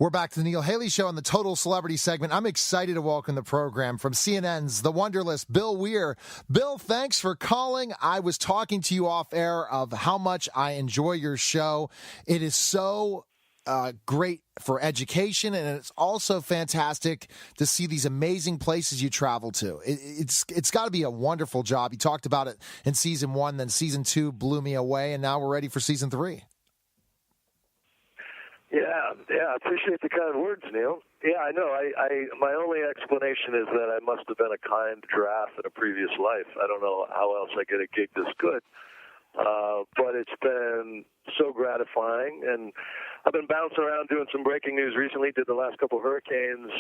We're back to the Neil Haley Show on the Total Celebrity segment. I'm excited to welcome the program from CNN's The Wonderlist, Bill Weir. Bill, thanks for calling. I was talking to you off air of how much I enjoy your show. It is so great for education, and it's also fantastic to see these amazing places you travel to. It's got to be a wonderful job. You talked about it in season 1, then season 2 blew me away, and now we're ready for season 3. Yeah, I appreciate the kind words, Neil. Yeah, I know. My only explanation is that I must have been a kind giraffe in a previous life. I don't know how else I get a gig this good. But it's been so gratifying, and I've been bouncing around doing some breaking news recently, did the last couple of hurricanes,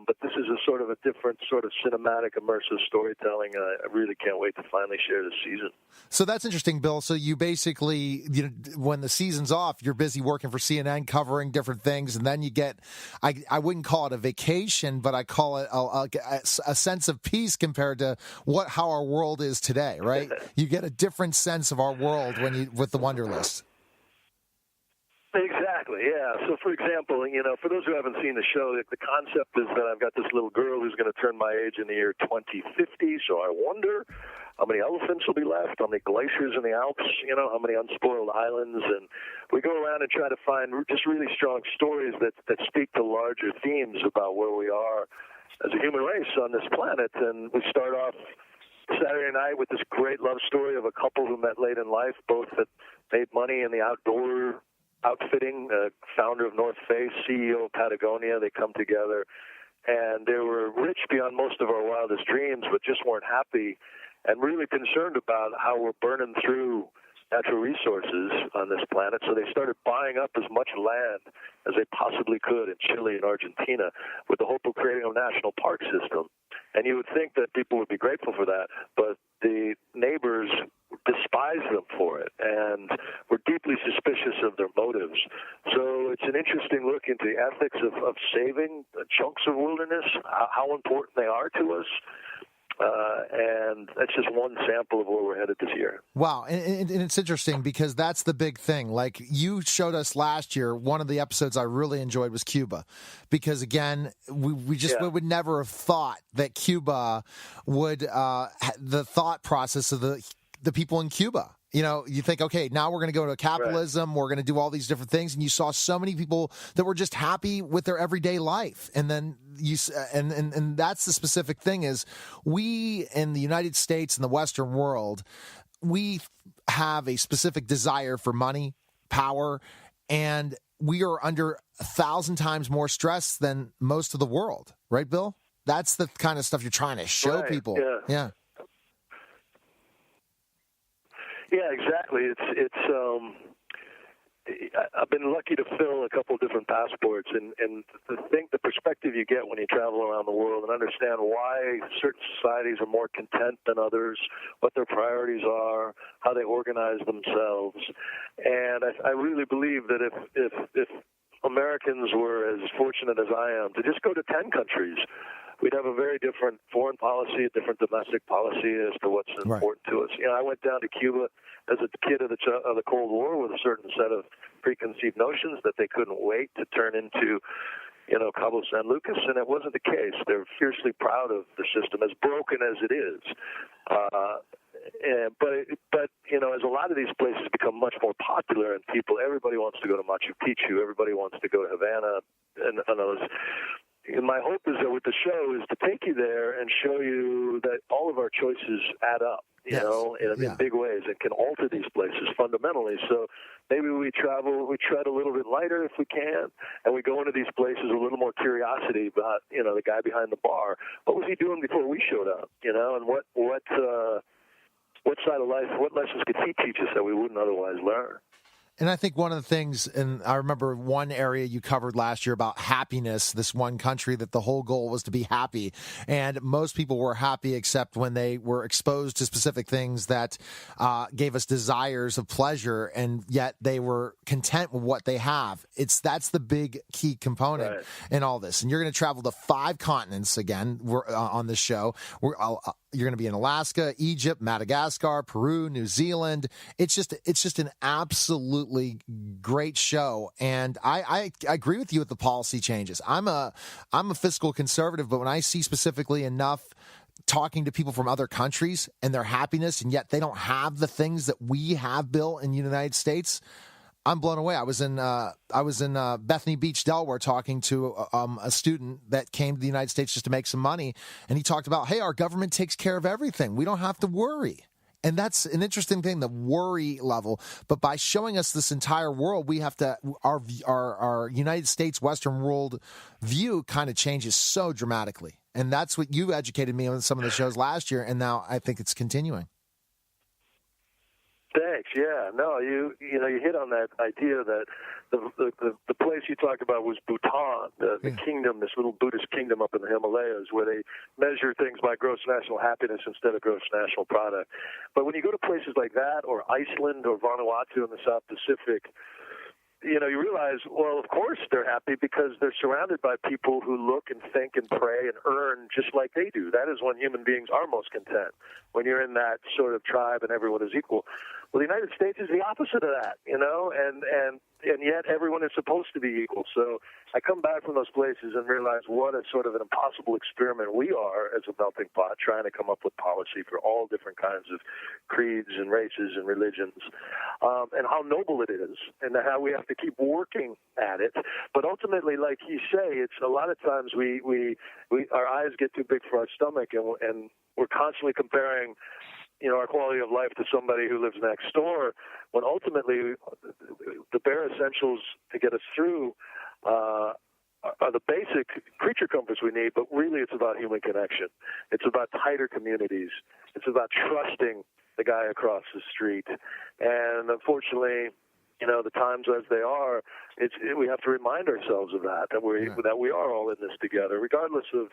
but this is a sort of a different sort of cinematic, immersive storytelling. I really can't wait to finally share this season. So that's interesting, Bill. So you basically, when the season's off, you're busy working for CNN, covering different things, and then you get, I wouldn't call it a vacation, but I call it a sense of peace compared to how our world is today, right? You get a different sense of our world with the Wonderlist. Exactly, yeah. So, for example, for those who haven't seen the show, the concept is that I've got this little girl who's going to turn my age in the year 2050, so I wonder how many elephants will be left on the glaciers in the Alps, how many unspoiled islands, and we go around and try to find just really strong stories that speak to larger themes about where we are as a human race on this planet, and we start off Saturday night with this great love story of a couple who met late in life, both that made money in the outdoor outfitting, founder of North Face, CEO of Patagonia. They come together, and they were rich beyond most of our wildest dreams, but just weren't happy and really concerned about how we're burning through natural resources on this planet. So they started buying up as much land as they possibly could in Chile and Argentina with the hope of creating a national park system. And you would think that people would be grateful for that, but the neighbors despise them for it, and we're deeply suspicious of their motives. So it's an interesting look into the ethics of saving chunks of wilderness, how important they are to us. And that's just one sample of where we're headed this year. Wow. And it's interesting because that's the big thing. Like you showed us last year, one of the episodes I really enjoyed was Cuba, because again, we would never have thought that Cuba would, the thought process of the people in Cuba. You think, okay, now we're going to go to capitalism. Right. We're going to do all these different things. And you saw so many people that were just happy with their everyday life. And then and that's the specific thing is we in the United States and the Western world, we have a specific desire for money, power, and we are under 1,000 times more stress than most of the world. Right, Bill? That's the kind of stuff you're trying to show people. Yeah. Yeah, exactly. I've been lucky to fill a couple different passports, and the perspective you get when you travel around the world and understand why certain societies are more content than others, what their priorities are, how they organize themselves. And I really believe that if Americans were as fortunate as I am to just go to 10 countries, we'd have a very different foreign policy, a different domestic policy as to what's important to us. I went down to Cuba as a kid of the Cold War with a certain set of preconceived notions that they couldn't wait to turn into, Cabo San Lucas, and it wasn't the case. They're fiercely proud of the system, as broken as it is. But as a lot of these places become much more popular and everybody wants to go to Machu Picchu, everybody wants to go to Havana, and those. And my hope is that with the show is to take you there and show you that all of our choices add up, in big ways, and can alter these places fundamentally. So maybe we tread a little bit lighter if we can, and we go into these places with a little more curiosity about, the guy behind the bar. What was he doing before we showed up, and what side of life, what lessons could he teach us that we wouldn't otherwise learn? And I think one of the things, and I remember one area you covered last year about happiness, this one country that the whole goal was to be happy. And most people were happy except when they were exposed to specific things that gave us desires of pleasure, and yet they were content with what they have. That's the big key component in all this. And you're going to travel to 5 continents again on this show. You're going to be in Alaska, Egypt, Madagascar, Peru, New Zealand. It's just an absolutely great show. And I agree with you with the policy changes. I'm a fiscal conservative, but when I see specifically enough talking to people from other countries and their happiness, and yet they don't have the things that we have, Bill, in the United States, I'm blown away. I was in Bethany Beach, Delaware, talking to a student that came to the United States just to make some money, and he talked about, hey, our government takes care of everything. We don't have to worry. And that's an interesting thing, the worry level. But by showing us this entire world, we have to our United States Western world view kind of changes so dramatically. And that's what you educated me on some of the shows last year, and now I think it's continuing. Thanks. Yeah. No, you hit on that idea that the place you talked about was Bhutan, the kingdom, this little Buddhist kingdom up in the Himalayas, where they measure things by gross national happiness instead of gross national product. But when you go to places like that, or Iceland, or Vanuatu in the South Pacific, you realize, well, of course they're happy because they're surrounded by people who look and think and pray and earn just like they do. That is when human beings are most content, when you're in that sort of tribe and everyone is equal. Well, the United States is the opposite of that, and yet everyone is supposed to be equal. So I come back from those places and realize what a sort of an impossible experiment we are as a melting pot, trying to come up with policy for all different kinds of creeds and races and religions, and how noble it is, and how we have to keep working at it. But ultimately, like you say, it's a lot of times we our eyes get too big for our stomach, and we're constantly comparing our quality of life to somebody who lives next door, when ultimately the bare essentials to get us through are the basic creature comforts we need, but really it's about human connection. It's about tighter communities. It's about trusting the guy across the street. And unfortunately, the times as they are, we have to remind ourselves of that we are all in this together, regardless of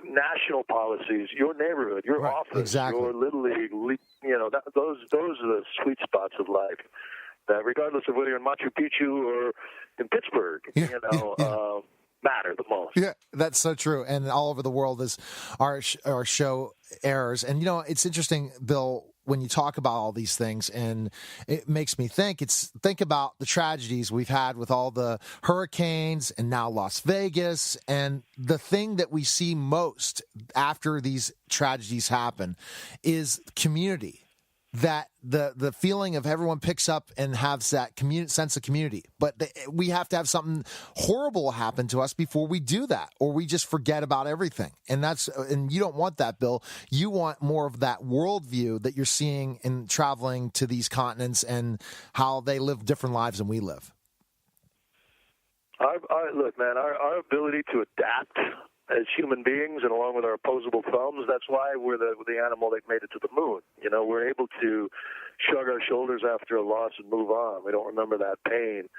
national policies, your neighborhood, your office, exactly. Your Little League, those are the sweet spots of life. That regardless of whether you're in Machu Picchu or in Pittsburgh, matter the most. Yeah, that's so true. And all over the world is our show airs. And, it's interesting, Bill, when you talk about all these things, and it makes me think about the tragedies we've had with all the hurricanes and now Las Vegas. And the thing that we see most after these tragedies happen is community. That the feeling of everyone picks up and has that sense of community. But we have to have something horrible happen to us before we do that, or we just forget about everything. And you don't want that, Bill. You want more of that worldview that you're seeing in traveling to these continents and how they live different lives than we live. Look, man, our ability to adapt as human beings, and along with our opposable thumbs, that's why we're the animal that made it to the moon. We're able to shrug our shoulders after a loss and move on. We don't remember that pain.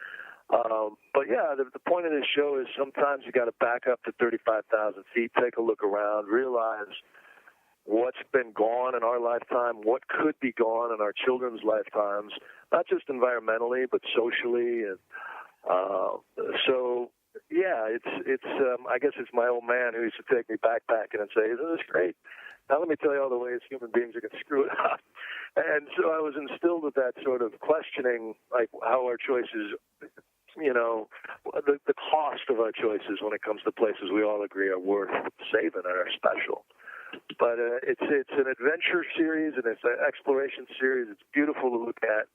But yeah, the point of this show is sometimes you got to back up to 35,000 feet, take a look around, realize what's been gone in our lifetime, what could be gone in our children's lifetimes, not just environmentally, but socially. And so yeah, it's I guess it's my old man who used to take me backpacking and say, isn't this great? Now let me tell you all the ways human beings are going to screw it up. And so I was instilled with that sort of questioning, like how our choices, the cost of our choices when it comes to places we all agree are worth saving and are special. But it's an adventure series, and it's an exploration series. It's beautiful to look at.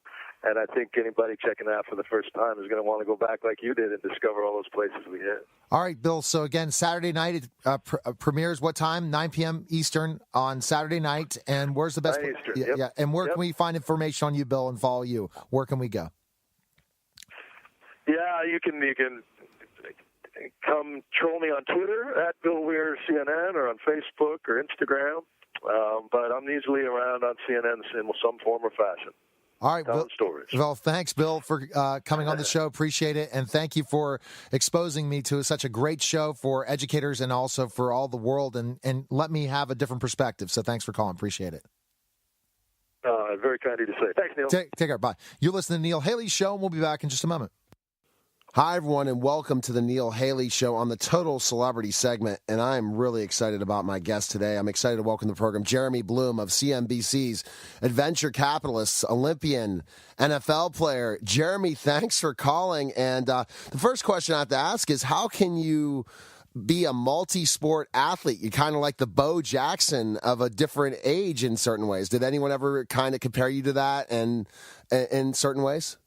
And I think anybody checking out for the first time is going to want to go back like you did and discover all those places we hit. All right, Bill. So, again, Saturday night, it premieres what time? 9 p.m. Eastern on Saturday night. And where's the best? 9 Eastern, yeah. And where can we find information on you, Bill, and follow you? Where can we go? Yeah, you can come troll me on Twitter at Bill Weir CNN, or on Facebook or Instagram. But I'm usually around on CNN in some form or fashion. All right, Bill. Well, thanks, Bill, for coming on the show. Appreciate it. And thank you for exposing me to such a great show for educators and also for all the world, and let me have a different perspective. So thanks for calling. Appreciate it. Very kind of you to say. Thanks, Neil. Take care. Bye. You're listening to Neil Haley's show, and we'll be back in just a moment. Hi, everyone, and welcome to the Neil Haley Show on the Total Celebrity segment. And I'm really excited about my guest today. I'm excited to welcome to the program Jeremy Bloom of CNBC's Adventure Capitalists, Olympian, NFL player. Jeremy, thanks for calling. And the first question I have to ask is, how can you be a multi-sport athlete? You're kind of like the Bo Jackson of a different age in certain ways. Did anyone ever kind of compare you to that and in certain ways?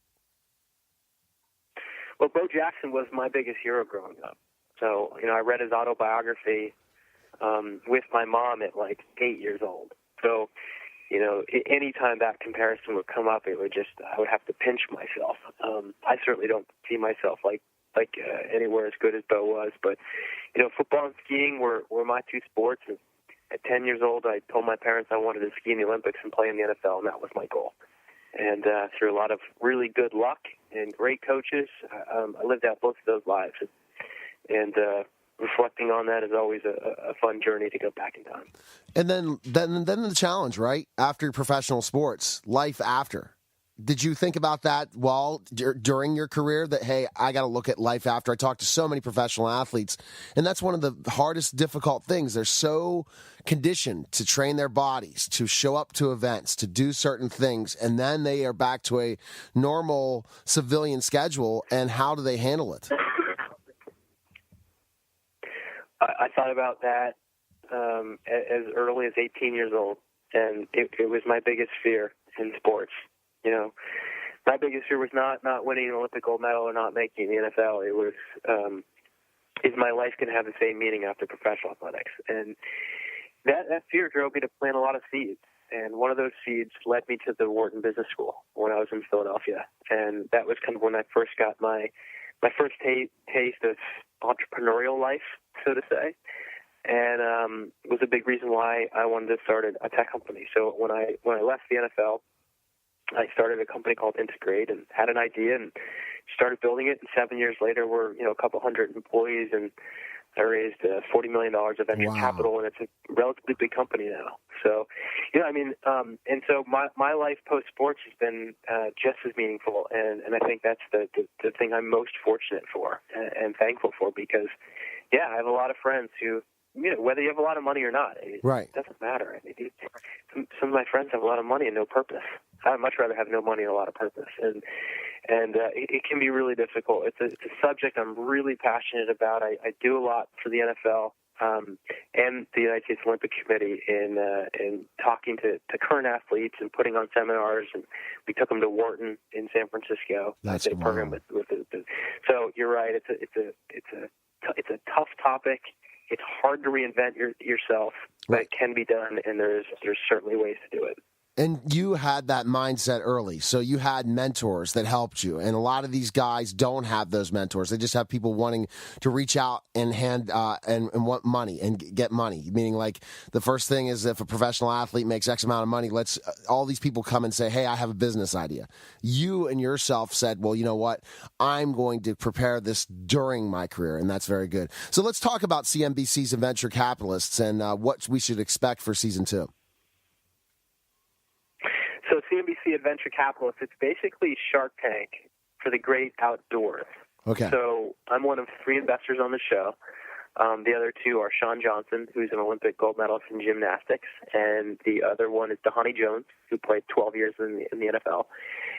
Well, Bo Jackson was my biggest hero growing up. So, I read his autobiography with my mom at like 8 years old. So, anytime that comparison would come up, I would have to pinch myself. I certainly don't see myself like anywhere as good as Bo was. But, football and skiing were my two sports. And at 10 years old, I told my parents I wanted to ski in the Olympics and play in the NFL, and that was my goal. And through a lot of really good luck and great coaches, I lived out both of those lives. And reflecting on that is always a fun journey to go back in time. And then the challenge, right? After professional sports, life after. Did you think about that during your career that, hey, I got to look at life after? I talked to so many professional athletes, and that's one of the hardest, difficult things. They're so conditioned to train their bodies, to show up to events, to do certain things, and then they are back to a normal civilian schedule, and how do they handle it? I thought about that as early as 18 years old, and it was my biggest fear in sports. My biggest fear was not winning an Olympic gold medal or not making the NFL. It was, is my life going to have the same meaning after professional athletics? And that fear drove me to plant a lot of seeds. And one of those seeds led me to the Wharton Business School when I was in Philadelphia. And that was kind of when I first got my first taste of entrepreneurial life, so to say. And it was a big reason why I wanted to start a tech company. So when I left the NFL, I started a company called Integrate and had an idea and started building it. And 7 years later, we're a couple hundred employees, and I raised $40 million of venture capital, and it's a relatively big company now. So, and so my life post sports has been just as meaningful, and I think that's the thing I'm most fortunate for and thankful for, because, I have a lot of friends who, whether you have a lot of money or not, it doesn't matter. I mean, some of my friends have a lot of money and no purpose. I'd much rather have no money and a lot of purpose, and it can be really difficult. It's a subject I'm really passionate about. I do a lot for the NFL and the United States Olympic Committee in talking to current athletes and putting on seminars. And we took them to Wharton in San Francisco. That's a program with so you're right. It's a tough topic. It's hard to reinvent yourself, but it can be done, and there's certainly ways to do it. And you had that mindset early, so you had mentors that helped you. And a lot of these guys don't have those mentors. They just have people wanting to reach out and hand and want money and get money. Meaning, like, the first thing is, if a professional athlete makes X amount of money, let's all these people come and say, hey, I have a business idea. You and yourself said, well, you know what? I'm going to prepare this during my career, and that's very good. So let's talk about CNBC's Adventure Capitalists and what we should expect for season 2. So CNBC Adventure Capitalists, it's basically Shark Tank for the great outdoors. Okay. So I'm one of 3 investors on the show. The other 2 are Sean Johnson, who's an Olympic gold medalist in gymnastics, and the other one is Dhani Jones, who played 12 years in the NFL.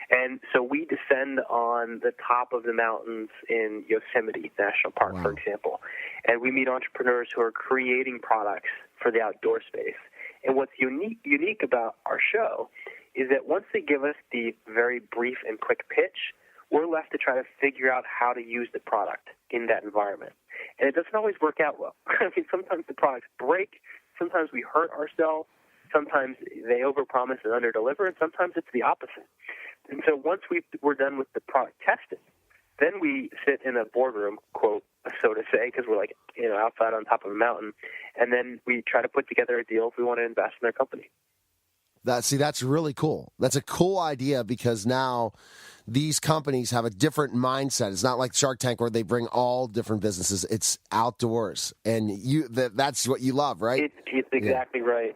And so we descend on the top of the mountains in Yosemite National Park, for example, and we meet entrepreneurs who are creating products for the outdoor space. And what's unique about our show is that once they give us the very brief and quick pitch, we're left to try to figure out how to use the product in that environment. And it doesn't always work out well. I mean, sometimes the products break, sometimes we hurt ourselves, sometimes they overpromise and underdeliver, and sometimes it's the opposite. And so once we're done with the product testing, then we sit in a boardroom, quote, so to say, because we're like, outside on top of a mountain, and then we try to put together a deal if we want to invest in their company. That's really cool. That's a cool idea, because now these companies have a different mindset. It's not like Shark Tank where they bring all different businesses. It's outdoors, and that's what you love, right? It's exactly right.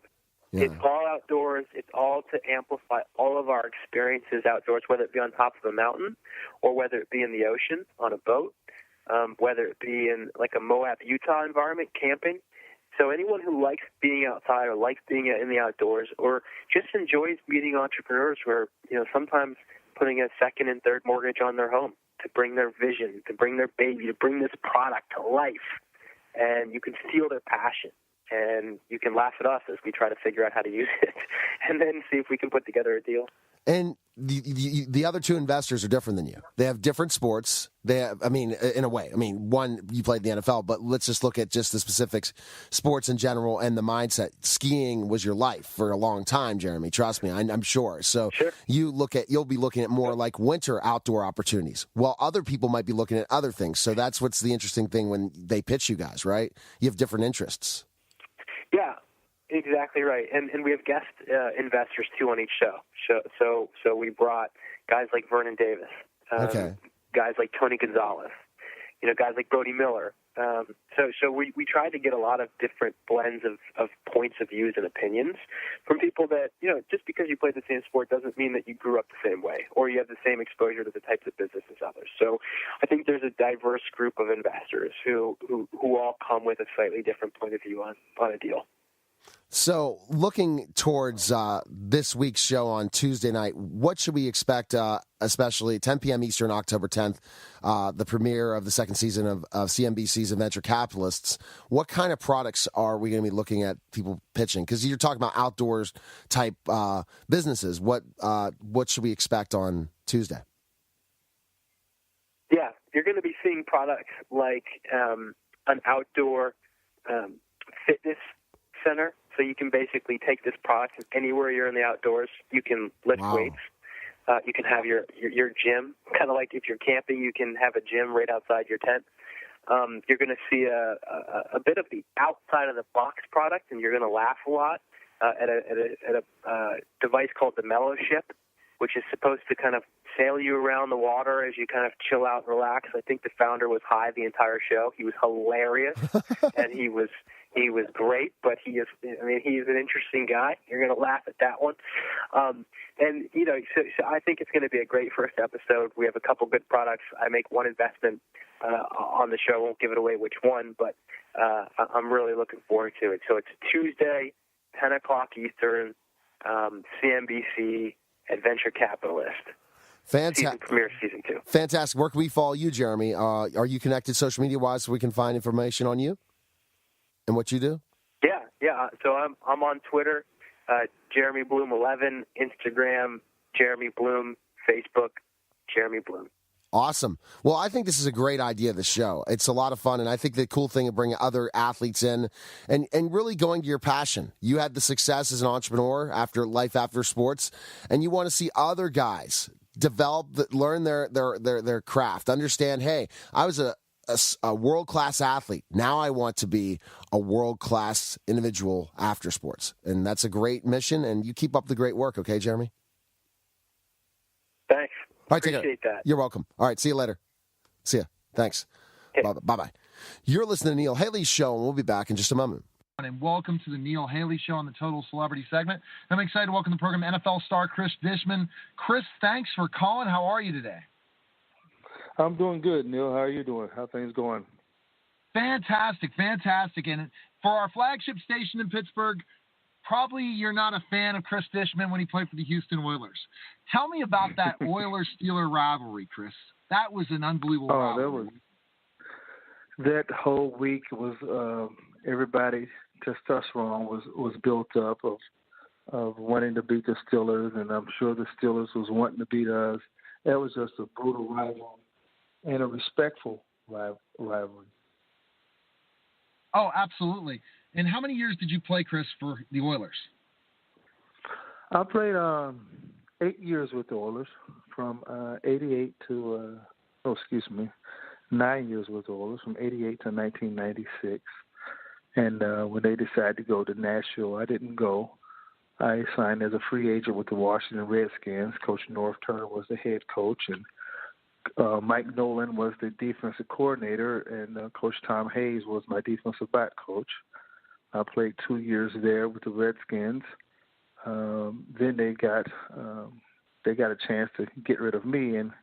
It's all outdoors. It's all to amplify all of our experiences outdoors, whether it be on top of a mountain or whether it be in the ocean on a boat, whether it be in like a Moab, Utah environment, camping. So anyone who likes being outside or likes being in the outdoors or just enjoys meeting entrepreneurs where, sometimes putting a second and third mortgage on their home to bring their vision, to bring their baby, to bring this product to life. And you can feel their passion. And you can laugh at us as we try to figure out how to use it and then see if we can put together a deal. And the other two investors are different than you. They have different sports. They have, in a way. One, you played the NFL, but let's just look at just the specific sports in general and the mindset. Skiing was your life for a long time, Jeremy. Trust me, I'm sure. So sure. You'll be looking at more like winter outdoor opportunities, while other people might be looking at other things. So that's what's the interesting thing when they pitch you guys, right? You have different interests. Yeah, exactly right. And we have guest investors, too, on each show. So we brought guys like Vernon Davis, guys like Tony Gonzalez, guys like Brody Miller. So we tried to get a lot of different blends of points of views and opinions from people that, just because you play the same sport doesn't mean that you grew up the same way or you have the same exposure to the types of business as others. So I think there's a diverse group of investors who all come with a slightly different point of view on a deal. So, looking towards this week's show on Tuesday night, what should we expect, especially 10 p.m. Eastern, October 10th, the premiere of the second season of CNBC's Venture Capitalists? What kind of products are we going to be looking at people pitching? Because you're talking about outdoors type businesses. What should we expect on Tuesday? Yeah, you're going to be seeing products like an outdoor fitness center. So you can basically take this product anywhere you're in the outdoors. You can lift weights. You can have your gym. Kind of like if you're camping, you can have a gym right outside your tent. You're going to see a bit of the outside of the box product, and you're going to laugh a lot at a device called the Mellow Ship, which is supposed to kind of sail you around the water as you kind of chill out and relax. I think the founder was high the entire show. He was hilarious, and he was great, but he is an interesting guy. You're going to laugh at that one. So I think it's going to be a great first episode. We have a couple good products. I make one investment on the show. I won't give it away which one, but I'm really looking forward to it. So it's Tuesday, 10 o'clock Eastern, CNBC, Adventure Capitalist. Fantastic. Premiere season 2. Fantastic. Where can we follow you, Jeremy? Are you connected social media-wise so we can find information on you and what you do? Yeah. So I'm on Twitter, Jeremy Bloom 11, Instagram, Jeremy Bloom, Facebook, Jeremy Bloom. Awesome. Well, I think this is a great idea, the show. It's a lot of fun, and I think the cool thing of bringing other athletes in and really going to your passion. You had the success as an entrepreneur after life after sports, and you want to see other guys develop, learn their craft, understand, hey, I was a world-class athlete. Now I want to be a world-class individual after sports, and that's a great mission, and you keep up the great work, okay, Jeremy? Thanks. All right, appreciate that. You're welcome. All right, see you later. See ya. Thanks. Okay. Bye-bye. You're listening to Neil Haley's show, and we'll be back in just a moment. And welcome to the Neil Haley Show on the Total Celebrity segment. I'm excited to welcome to the program NFL star Cris Dishman. Cris, thanks for calling. How are you today? I'm doing good, Neil. How are you doing? How are things going? Fantastic. And for our flagship station in Pittsburgh, probably you're not a fan of Cris Dishman when he played for the Houston Oilers. Tell me about that Oilers-Steeler rivalry, Cris. That was an unbelievable rivalry. That whole week was everybody's testosterone was built up of wanting to beat the Steelers, and I'm sure the Steelers was wanting to beat us. That was just a brutal rivalry and a respectful rivalry. Oh, absolutely. And how many years did you play, Cris, for the Oilers? I played 8 years with the Oilers, from 88 to 9 years with the Oilers, from 88 to 1996. And when they decided to go to Nashville, I didn't go. I signed as a free agent with the Washington Redskins. Coach North Turner was the head coach, and Mike Nolan was the defensive coordinator, and Coach Tom Hayes was my defensive back coach. I played 2 years there with the Redskins, Then they got a chance to get rid of me and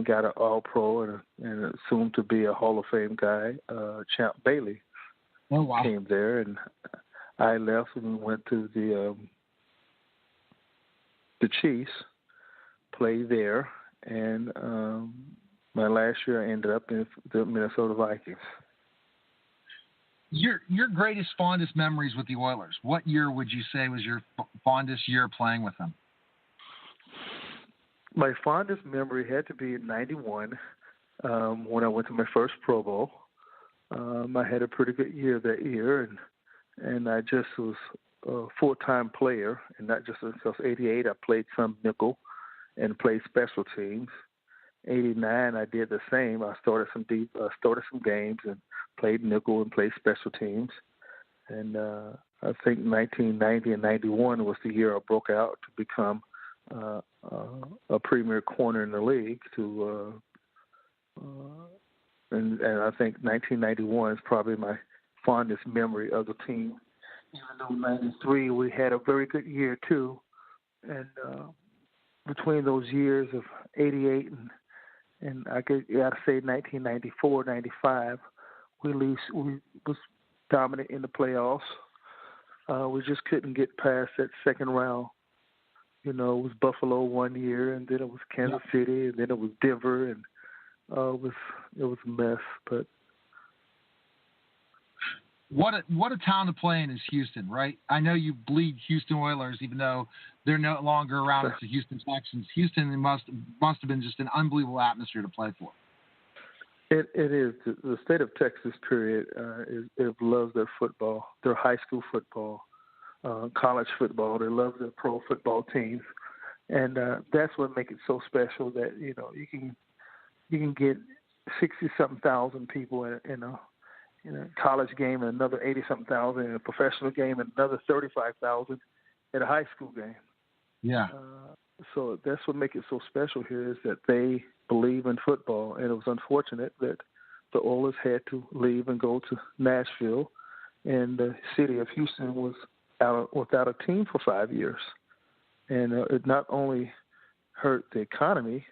got an All-Pro and soon to be a Hall of Fame guy, Champ Bailey. Oh, wow. Came there, and I left and went to the Chiefs, played there, and my last year I ended up in the Minnesota Vikings. Your greatest, fondest memories with the Oilers, what year would you say was your fondest year playing with them? My fondest memory had to be in '91 when I went to my first Pro Bowl. I had a pretty good year that year, and I just was a full-time player, and not just until '88. I played some nickel and played special teams. '89, I did the same. I started some games and played nickel and played special teams. And I think 1990 and '91 was the year I broke out to become a premier corner in the league. And I think 1991 is probably my fondest memory of the team. Even though '93 we had a very good year too, and between those years of '88 and I gotta say 1994, '95, we was dominant in the playoffs. We just couldn't get past that second round. It was Buffalo one year, and then it was Kansas City, and then it was Denver, and it was a mess. But what a town to play in is Houston, right? I know you bleed Houston Oilers, even though they're no longer around as the Houston Texans. Houston must have been just an unbelievable atmosphere to play for. It is. The state of Texas, period, it loves their football, their high school football, college football. They love their pro football teams, and that's what makes it so special. That you can get 60-something thousand people in a college game, and another 80-something thousand in a professional game, and another 35,000 at a high school game. Yeah. So that's what makes it so special here is that they believe in football, and it was unfortunate that the Oilers had to leave and go to Nashville, and the city of Houston was without a team for 5 years. And it not only hurt the economy,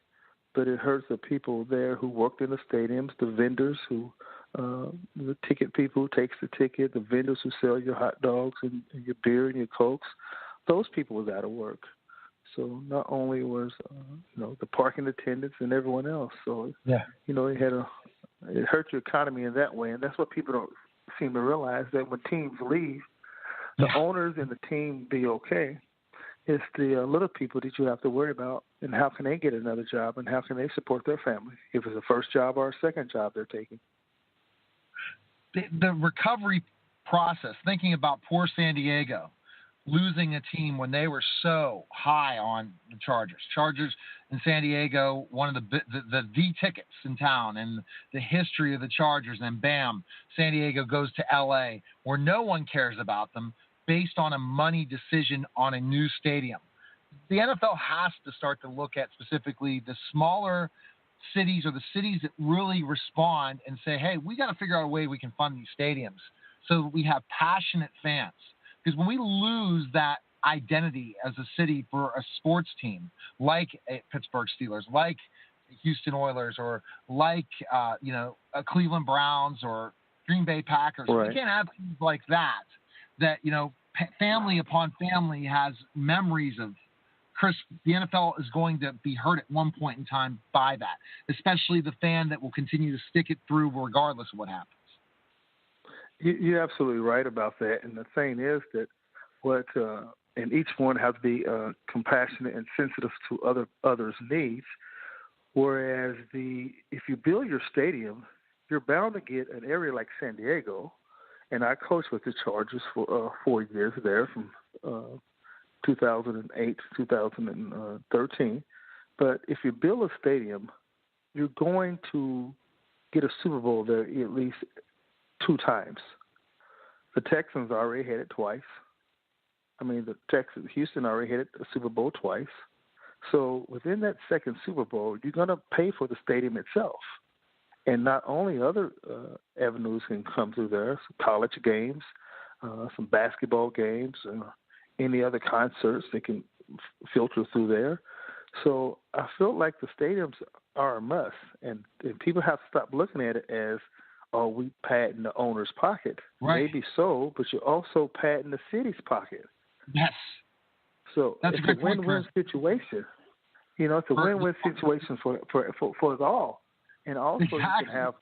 but it hurts the people there who worked in the stadiums, the vendors the ticket people who takes the ticket, the vendors who sell your hot dogs and your beer and your Cokes. Those people was out of work. So not only was the parking attendants and everyone else. So it hurt your economy in that way, and that's what people don't seem to realize, that when teams leave, the owners and the team be okay. It's the little people that you have to worry about, and how can they get another job, and how can they support their family if it's a first job or a second job they're taking. The recovery process, thinking about poor San Diego, losing a team when they were so high on the Chargers. Chargers in San Diego, one of the tickets in town, and the history of the Chargers, and bam, San Diego goes to L.A., where no one cares about them, based on a money decision on a new stadium. The NFL has to start to look at specifically the smaller cities, or the cities that really respond and say, hey, we got to figure out a way we can fund these stadiums so that we have passionate fans. Because when we lose that identity as a city for a sports team, like a Pittsburgh Steelers, like Houston Oilers, or like Cleveland Browns or Green Bay Packers, right. We can't have things like that family upon family has memories of. Cris, the NFL is going to be hurt at one point in time by that, especially the fan that will continue to stick it through regardless of what happens. You're absolutely right about that. And the thing is that and each one has to be compassionate and sensitive to others' needs. Whereas if you build your stadium, you're bound to get an area like San Diego. And I coached with the Chargers for 4 years there, from 2008 to 2013. But if you build a stadium, you're going to get a Super Bowl there at least 2 times. The Texans already had it twice. Houston already had it a Super Bowl twice. So within that second Super Bowl, you're going to pay for the stadium itself. And not only other avenues can come through there, some college games, some basketball games, any other concerts that can filter through there. So I feel like the stadiums are a must, and people have to stop looking at it as, oh, we padding the owner's pocket. Right. Maybe so, but you're also padding the city's pocket. Yes. So That's it's a good a win-win situation. It's a win-win situation for us all. And also exactly. You can have,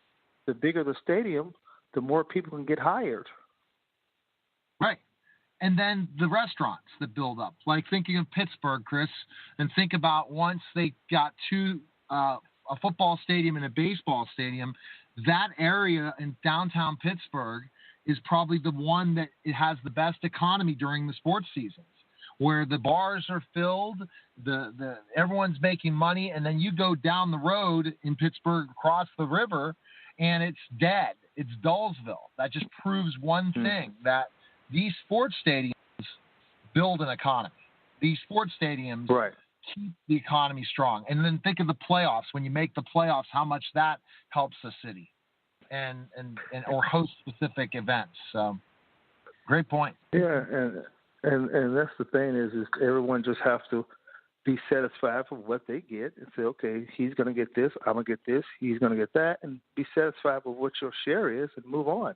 the bigger the stadium, the more people can get hired. Right. And then the restaurants that build up, like thinking of Pittsburgh, Cris, and think about once they got a football stadium and a baseball stadium, that area in downtown Pittsburgh is probably the one that it has the best economy during the sports seasons, where the bars are filled, everyone's making money, and then you go down the road in Pittsburgh across the river, and it's dead. It's Dullsville. That just proves one thing, that these sports stadiums build an economy. These sports stadiums keep the economy strong. And then think of the playoffs. When you make the playoffs, how much that helps the city and or host specific events. So, great point. Yeah, and that's the thing is everyone just has to be satisfied with what they get and say, okay, he's going to get this, I'm going to get this, he's going to get that, and be satisfied with what your share is and move on.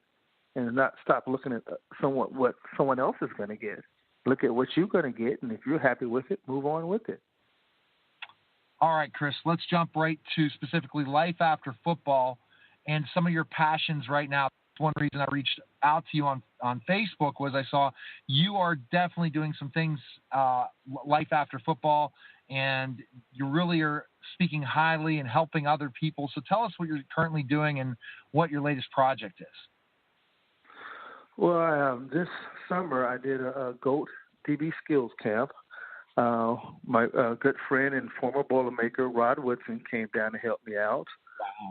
And not stop looking at what someone else is going to get. Look at what you're going to get, and if you're happy with it, move on with it. All right, Cris, let's jump right to specifically life after football and some of your passions right now. One reason I reached out to you on Facebook was I saw you are definitely doing some things life after football, and you really are speaking highly and helping other people. So tell us what you're currently doing and what your latest project is. Well, this summer I did a GOAT DB skills camp. My good friend and former Boilermaker, Rod Woodson, came down to help me out.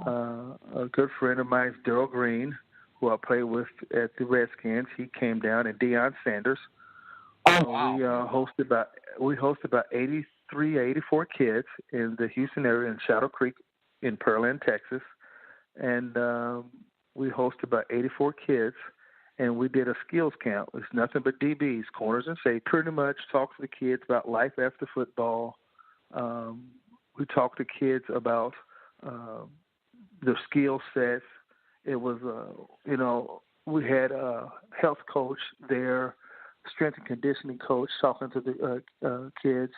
Wow. A good friend of mine is Daryl Green, who I play with at the Redskins. He came down, and Deion Sanders. Oh, wow. We hosted about 84 kids in the Houston area in Shadow Creek in Pearland, Texas. And we hosted about 84 kids. And we did a skills camp. It's nothing but DBs, corners and safety. Pretty much talk to the kids about life after football. We talked to kids about their skill sets. It was, we had a health coach there, strength and conditioning coach talking to the kids.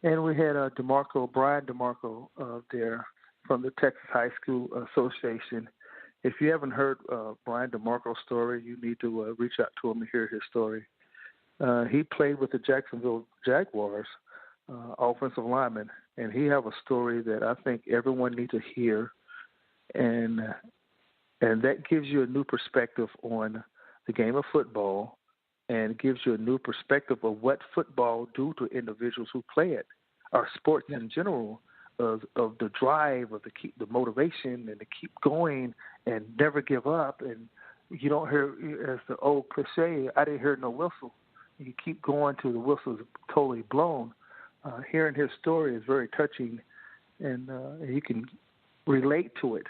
And we had Brian DeMarco there from the Texas High School Association. If you haven't heard Brian DeMarco's story, you need to reach out to him and hear his story. He played with the Jacksonville Jaguars, offensive lineman, and he have a story that I think everyone needs to hear, and that gives you a new perspective on the game of football, and gives you a new perspective of what football do to individuals who play it, or sports in general. Of the drive, of the motivation, and to keep going and never give up. And you don't hear, as the old cliche, I didn't hear no whistle. You keep going till the whistle's totally blown. Hearing his story is very touching, and you can relate to it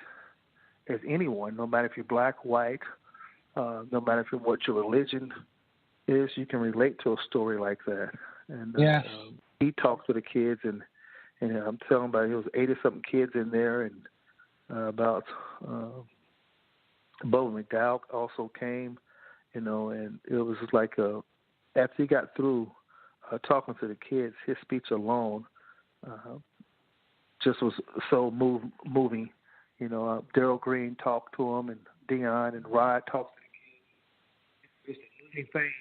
as anyone, no matter if you're black, white, no matter what your religion is, you can relate to a story like that. And he talks to the kids, and I'm telling about it was 80-something kids in there, and about Bo McDowell also came, and it was like after he got through talking to the kids, his speech alone just was so moving. Daryl Green talked to him, and Deion and Rod talked to the kids. It's a moving thing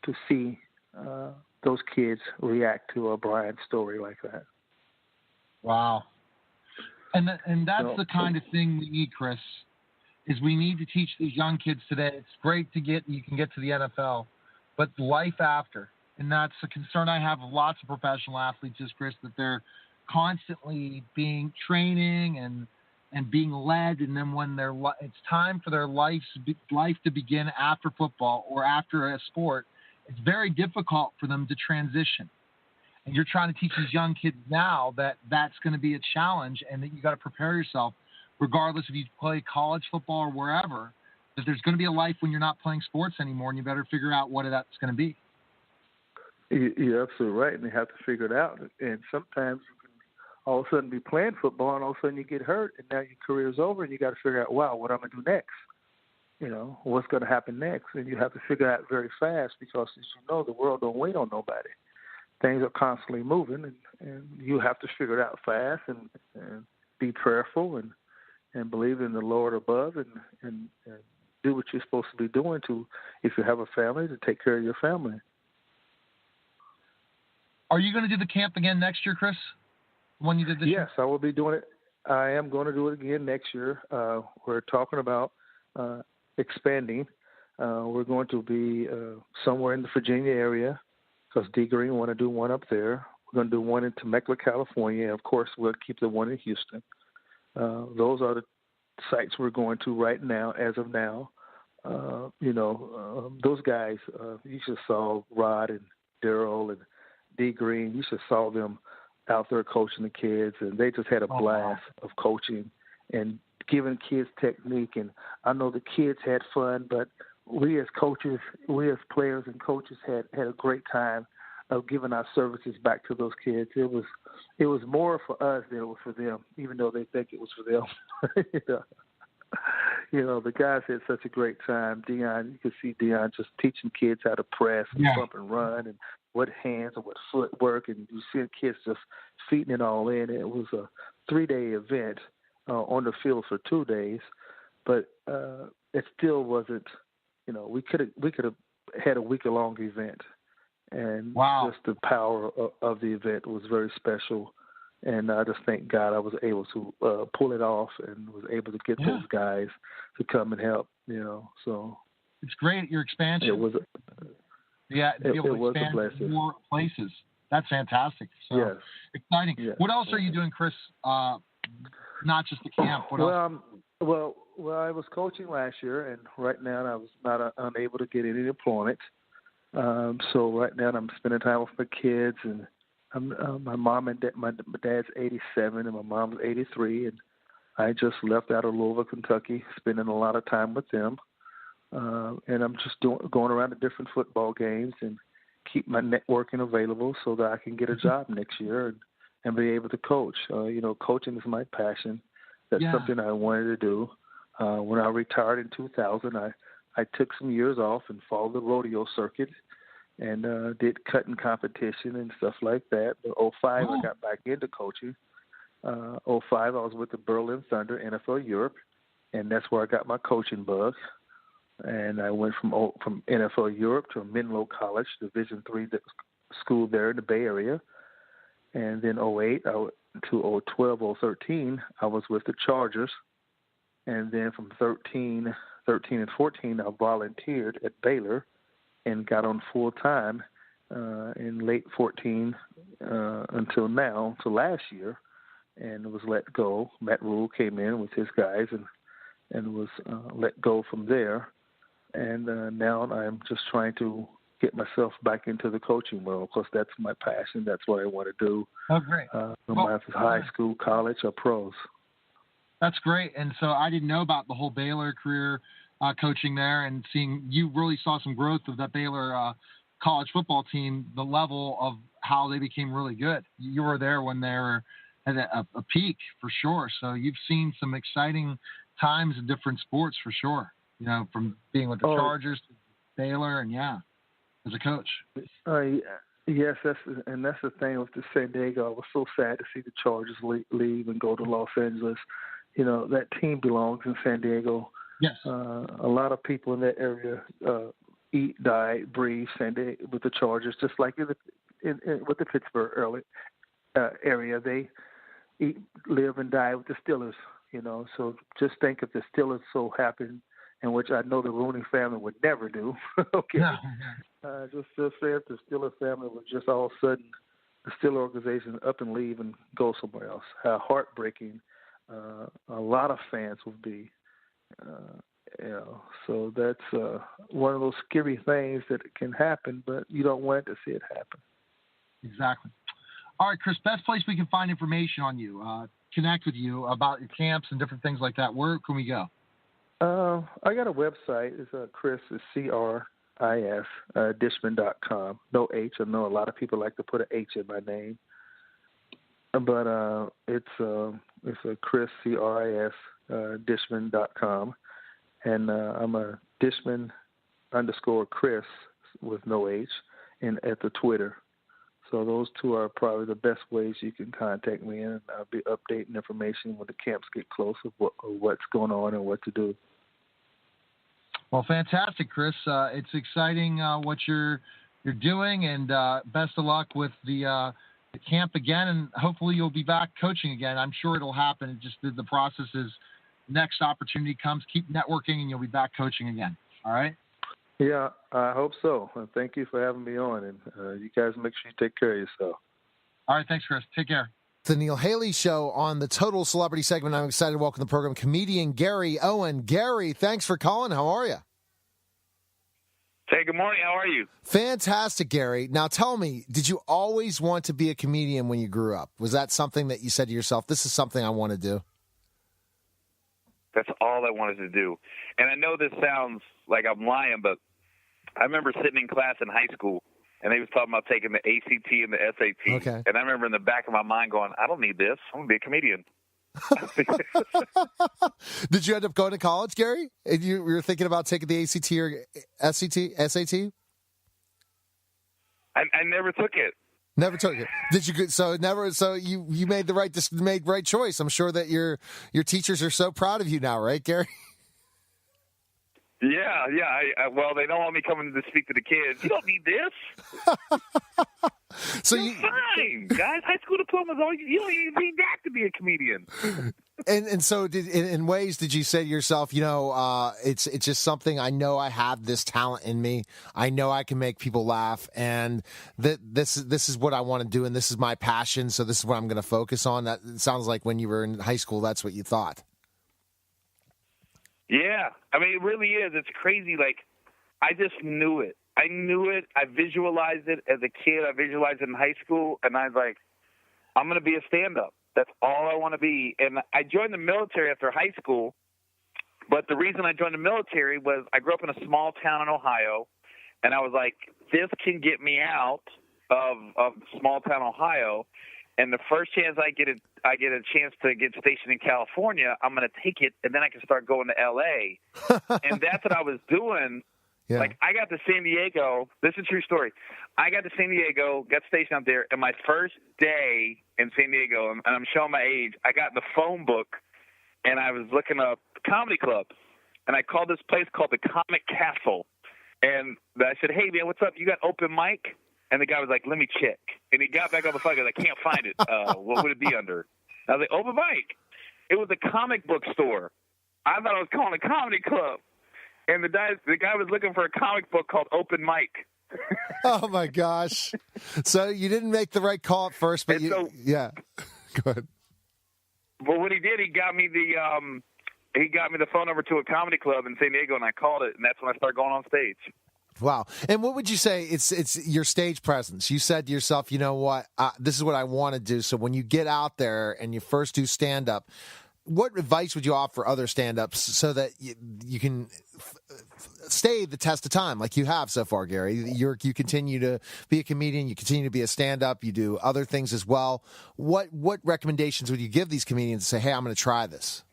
to see those kids react to a Brian story like that. Wow. And that's the kind of thing we need, Cris, is we need to teach these young kids today. It's great you can get to the NFL, but life after. And that's a concern I have of lots of professional athletes is, Cris, that they're constantly being training and being led. And then when it's time for their life to begin after football or after a sport, it's very difficult for them to transition. And you're trying to teach these young kids now that that's going to be a challenge, and that you got to prepare yourself, regardless if you play college football or wherever, that there's going to be a life when you're not playing sports anymore, and you better figure out what that's going to be. You're absolutely right, and they have to figure it out. And sometimes you can all of a sudden be playing football, and all of a sudden you get hurt, and now your career's over, and you got to figure out, wow, what I'm going to do next? What's going to happen next? And you have to figure out very fast because, as you know, the world don't wait on nobody. Things are constantly moving, and you have to figure it out fast and be prayerful and believe in the Lord above and do what you're supposed to be doing if you have a family, to take care of your family. Are you going to do the camp again next year, Cris? The one you did this year? Yes, I will be doing it. I am going to do it again next year. We're talking about expanding. We're going to be somewhere in the Virginia area because D. Green want to do one up there. We're going to do one in Temecula, California. And, of course, we'll keep the one in Houston. Those are the sites we're going to right now, as of now. Those guys, you just saw Rod and Daryl and D. Green. You just saw them out there coaching the kids, and they just had a blast of coaching and giving kids technique. And I know the kids had fun, but we as coaches, we as players and coaches had a great time of giving our services back to those kids. It was more for us than it was for them, even though they think it was for them. The guys had such a great time. Dion, you could see Dion just teaching kids how to press and bump and run and what hands and what footwork, and you see the kids just feeding it all in. It was a 3-day event on the field for 2 days, but it still wasn't. We could have had a week-long event, and just the power of the event was very special. And I just thank God I was able to pull it off and was able to get those guys to come and help. So it's great your expansion. It was. To be able to expand to more places. That's fantastic. So exciting. Yes. What else are you doing, Cris? Not just the camp. What else? Well, I was coaching last year, and right now I was not unable to get any employment. So right now I'm spending time with my kids, and my mom and my dad's 87, and my mom's 83, and I just left out of Louisville, Kentucky, spending a lot of time with them. And I'm just going around to different football games and keep my networking available so that I can get a job next year and be able to coach. Coaching is my passion. That's something I wanted to do. When I retired in 2000, I took some years off and followed the rodeo circuit and did cutting competition and stuff like that. In 2005, I got back into coaching. 2005, I was with the Berlin Thunder, NFL Europe, and that's where I got my coaching bug. And I went from NFL Europe to Menlo College, Division III school there in the Bay Area. And then 2008 to 2012, 2013, I was with the Chargers. And then from 13 and 14, I volunteered at Baylor and got on full time in late 14 until now, until last year, and was let go. Matt Rule came in with his guys and was let go from there. And now I'm just trying to get myself back into the coaching world because that's my passion. That's what I want to do. Oh, great. No matter if it's high school, college, or pros. That's great. And so I didn't know about the whole Baylor career coaching there, and seeing you really saw some growth of that Baylor college football team, the level of how they became really good. You were there when they were at a peak for sure. So you've seen some exciting times in different sports for sure. From being with the Chargers to Baylor, and as a coach. Yes, that's the thing with the San Diego. I was so sad to see the Chargers leave and go to Los Angeles. That team belongs in San Diego. Yes. A lot of people in that area eat, die, breathe San Diego with the Chargers, just like with the Pittsburgh area. They eat, live, and die with the Steelers. So just think if the Steelers so happen, and which I know the Rooney family would never do. Okay. Yeah. Just say if the Steelers family would just all of a sudden the Steelers organization up and leave and go somewhere else. How heartbreaking a lot of fans would be. So that's one of those scary things that can happen, but you don't want to see it happen. Exactly. All right, Cris, best place we can find information on you, connect with you about your camps and different things like that. Where can we go? I got a website. It's Cris, it's CRIS, Dishman.com. No H. I know a lot of people like to put an H in my name. But it's a Cris, Cris, Dishman.com. And I'm a Dishman _Cris with no H at the Twitter. So those two are probably the best ways you can contact me, and I'll be updating information when the camps get close of what's going on and what to do. Well, fantastic, Cris. It's exciting what you're doing, and best of luck with the camp again, and hopefully you'll be back coaching again. I'm sure it'll happen. It just the process is next opportunity comes, keep networking, and you'll be back coaching again. All right? Yeah, I hope so. Thank you for having me on, and you guys make sure you take care of yourself. All right, thanks, Cris. Take care. The Neil Haley Show on the Total Celebrity segment. I'm excited to welcome to the program comedian Gary Owen. Gary, thanks for calling. How are you? Hey, good morning. How are you? Fantastic, Gary. Now tell me, did you always want to be a comedian when you grew up? Was that something that you said to yourself, this is something I want to do? That's all I wanted to do. And I know this sounds like I'm lying, but I remember sitting in class in high school, and they was talking about taking the ACT and the SAT. Okay. And I remember in the back of my mind going, I don't need this. I'm going to be a comedian. Did you end up going to college, Gary? And you were thinking about taking the ACT or SAT? I never took it. Never took it. Did you? So never. So you made the right choice. I'm sure that your teachers are so proud of you now, right, Gary? Yeah. Well, they don't want me coming to speak to the kids. You don't need this. So You're fine, guys. High school diplomas. You don't even need that to be a comedian. And so in ways did you say to yourself, it's just something I know I have this talent in me. I know I can make people laugh, and this is what I want to do, and this is my passion. So this is what I'm going to focus on. That it sounds like when you were in high school, that's what you thought. Yeah. I mean, it really is. It's crazy. Like, I just knew it. I knew it. I visualized it as a kid. I visualized it in high school, and I was like, I'm going to be a stand-up. That's all I want to be. And I joined the military after high school, but the reason I joined the military was I grew up in a small town in Ohio, and I was like, this can get me out of small town Ohio, and the first chance I get a chance to get stationed in California, I'm going to take it, and then I can start going to L.A. And that's what I was doing. Yeah. Like, I got to San Diego. This is a true story. I got to San Diego, got stationed out there, and my first day in San Diego, and I'm showing my age, I got the phone book, and I was looking up comedy clubs, and I called this place called the Comic Castle. And I said, hey, man, what's up? You got open mic? And the guy was like, let me check. And he got back on the phone. He was like, I can't find it. What would it be under? I was like, open mic. It was a comic book store. I thought I was calling a comedy club. And the guy was looking for a comic book called Open Mic. Oh, my gosh. So you didn't make the right call at first, but yeah. Go ahead. But what he did, he got me the phone number to a comedy club in San Diego, and I called it, and that's when I started going on stage. Wow. And what would you say? It's your stage presence. You said to yourself, you know what? This is what I want to do. So when you get out there and you first do stand-up, what advice would you offer other stand-ups so that you can stay the test of time like you have so far, Gary? You continue to be a comedian. You continue to be a stand-up. You do other things as well. What recommendations would you give these comedians to say, hey, I'm going to try this?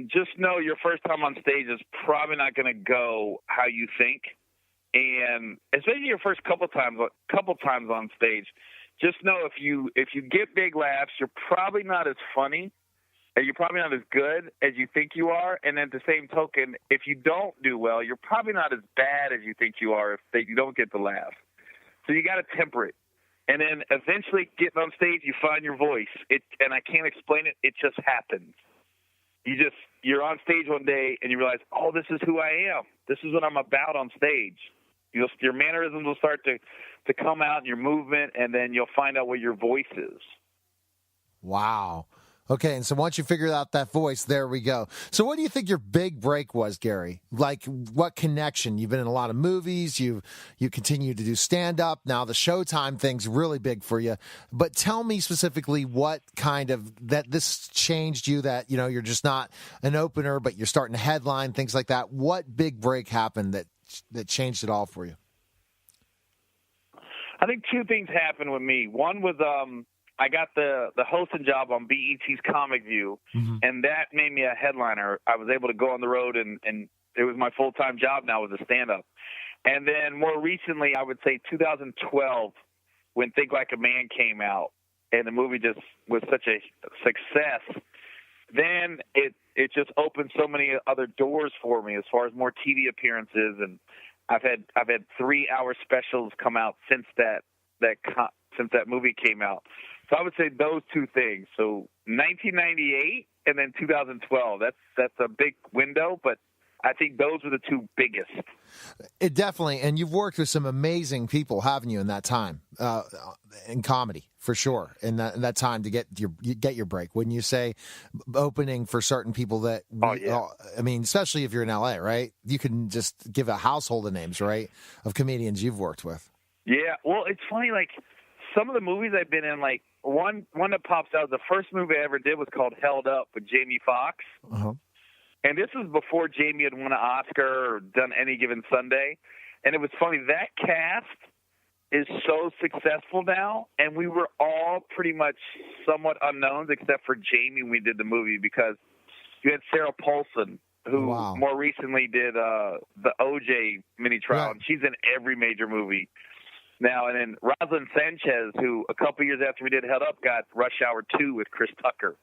Just know your first time on stage is probably not going to go how you think. And especially your first couple times on stage, just know if you get big laughs, you're probably not as funny and you're probably not as good as you think you are. And then the same token, if you don't do well, you're probably not as bad as you think you are if you don't get the laugh. So you got to temper it. And then eventually getting on stage, you find your voice. And I can't explain it. It just happens. You're on stage one day and you realize, oh, this is who I am. This is what I'm about on stage. Your mannerisms will start to come out, and your movement, and then you'll find out what your voice is. Wow. Okay, and so once you figured out that voice, there we go. So what do you think your big break was, Gary? Like, what connection? You've been in a lot of movies. You continue to do stand-up. Now the Showtime thing's really big for you. But tell me specifically what kind of, that this changed you, that, you know, you're just not an opener, but you're starting to headline, things like that. What big break happened that changed it all for you? I think two things happened with me. One was I got the hosting job on BET's Comic View, and that made me a headliner. I was able to go on the road, and it was my full-time job now as a stand-up. And then more recently, I would say 2012, when Think Like a Man came out, and the movie just was such a success, then it just opened so many other doors for me as far as more TV appearances, and I've had 3-hour specials come out since that movie came out. So I would say those two things. So 1998 and then 2012. That's a big window, but I think those are the two biggest. It definitely, and you've worked with some amazing people, haven't you, in that time, in comedy, for sure, in that time to get your break. Wouldn't you say, opening for certain people that, I mean, especially if you're in LA, right? You can just give a household of names, right, of comedians you've worked with. Yeah, well, it's funny, like, some of the movies I've been in, like, one that pops out, the first movie I ever did was called Held Up with Jamie Foxx. Uh-huh. And this was before Jamie had won an Oscar or done Any Given Sunday. And it was funny, that cast is so successful now, and we were all pretty much somewhat unknowns except for Jamie when we did the movie, because you had Sarah Paulson, who more recently did the OJ mini trial, and she's in every major movie now. And then Rosalind Sanchez, who a couple years after we did Held Up got Rush Hour 2 with Chris Tucker.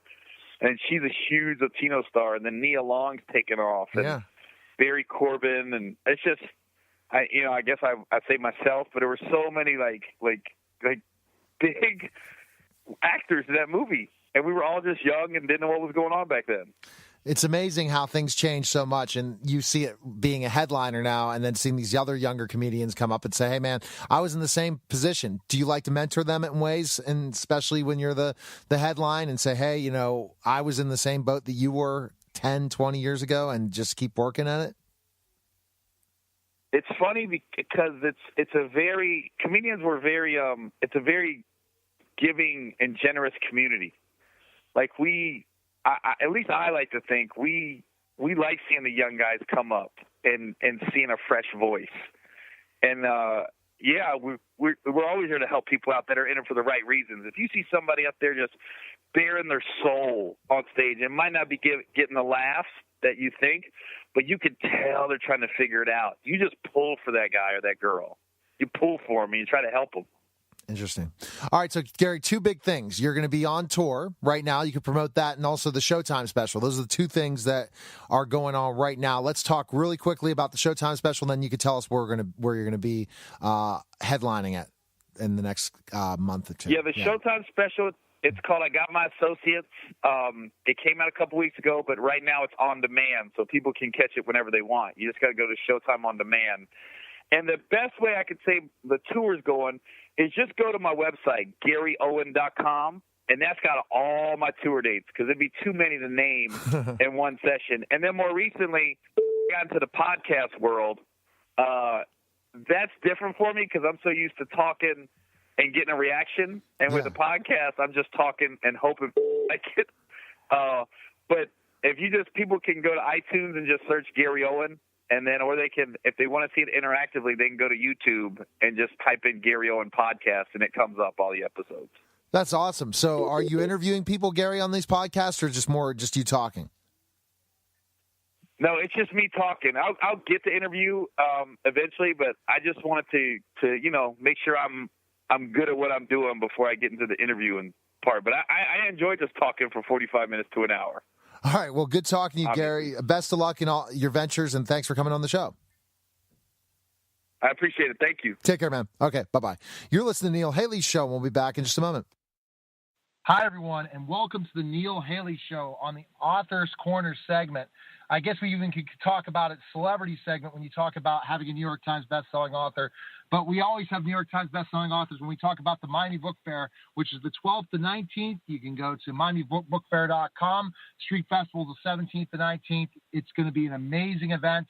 And she's a huge Latino star. And then Nia Long's taken off. And Barry Corbin. And it's just, I guess I say myself, but there were so many like big actors in that movie. And we were all just young and didn't know what was going on back then. It's amazing how things change so much, and you see it being a headliner now, and then seeing these other younger comedians come up and say, hey, man, I was in the same position. Do you like to mentor them in ways, and especially when you're the headline, and say, hey, you know, I was in the same boat that you were 10, 20 years ago, and just keep working at it? It's funny because comedians were very, it's a very giving and generous community. Like at least I like to think we like seeing the young guys come up and seeing a fresh voice. And we're always here to help people out that are in it for the right reasons. If you see somebody up there just bearing their soul on stage, it might not be getting the laughs that you think, but you can tell they're trying to figure it out. You just pull for that guy or that girl. You pull for them and you try to help them. Interesting. All right, so Gary, two big things. You're going to be on tour right now. You can promote that, and also the Showtime special. Those are the two things that are going on right now. Let's talk really quickly about the Showtime special, and then you can tell us where you're going to be headlining at in the next month or two. Yeah, the Showtime special, it's called I Got My Associates. It came out a couple weeks ago, but right now it's on demand, so people can catch it whenever they want. You just got to go to Showtime on demand. And the best way I could say the tour's going is just go to my website, GaryOwen.com, and that's got all my tour dates, because it'd be too many to name in one session. And then more recently, I got into the podcast world. That's different for me because I'm so used to talking and getting a reaction. And with the podcast, I'm just talking and hoping I get. But if people can go to iTunes and just search Gary Owen. And then, or they can, if they want to see it interactively, they can go to YouTube and just type in Gary Owen podcast, and it comes up, all the episodes. That's awesome. So are you interviewing people, Gary, on these podcasts, or just you talking? No, it's just me talking. I'll get the interview eventually, but I just wanted to make sure I'm good at what I'm doing before I get into the interviewing part. But I enjoy just talking for 45 minutes to an hour. All right. Well, good talking to you, Gary. Best of luck in all your ventures, and thanks for coming on the show. I appreciate it. Thank you. Take care, man. Okay. Bye-bye. You're listening to Neil Haley's show. We'll be back in just a moment. Hi, everyone, and welcome to the Neil Haley Show on the Author's Corner segment. I guess we even could talk about it, celebrity segment, when you talk about having a New York Times bestselling author. But we always have New York Times bestselling authors when we talk about the Miami Book Fair, which is the 12th to 19th. You can go to MiamiBookFair.com. Street Festival is the 17th to 19th. It's going to be an amazing event.